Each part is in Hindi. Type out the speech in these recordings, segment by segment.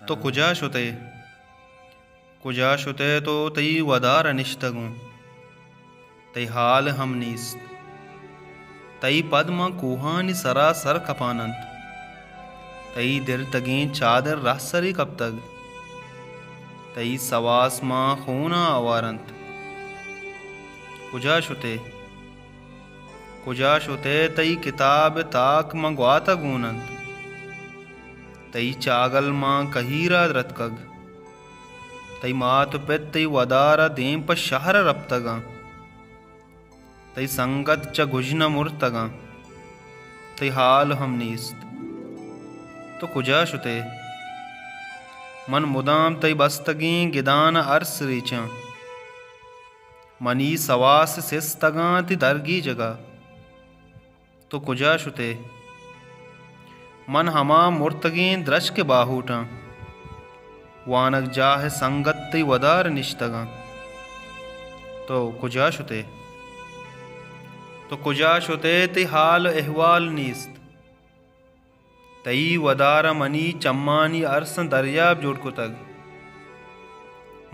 तो कुजा शुते तो तई वदार अनिष्टगु तई हाल हम नीस तई पद्म कुहानि सरासर कपानंत तई दिर तगी चादर रासरी कब तक तई सवास माँ खूना अवारंत कुजा शुते तई किताब ताक मंगवात गूनंत तई चागल माँ कहीरा रतकग तई मात पित तई वदारा दें पर शहर रप्तगा तई संगत च गुजन मुर्तगा तई हाल हम नीस्त तो कुजा शुते मन मुदाम तई बस्तगी गिदान अर्स रीचा मनी सवास सिस्तगा ति दरगी जगा तो कुजा शुते मन हमा मुर्तगी द्रश के बाहूटा वानक जाह संगत तई वदार निश्तगा तो कुजा शुते तई हाल अहवाल नीस्त तई वदार मनी चम्मानी अरस दरियाब जोड़को तग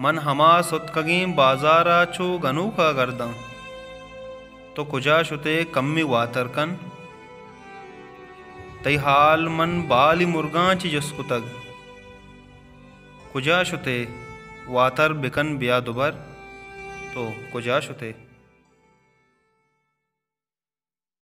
मन हमा सुतकगी बाजारा चो गनु का गर्दा तो कुजा शुते कम्मी वातरकन तई हाल मन बाली मुर्गांच जसको तग कुजा शुते वातर बिकन बिया दुबर तो कुजा शुते।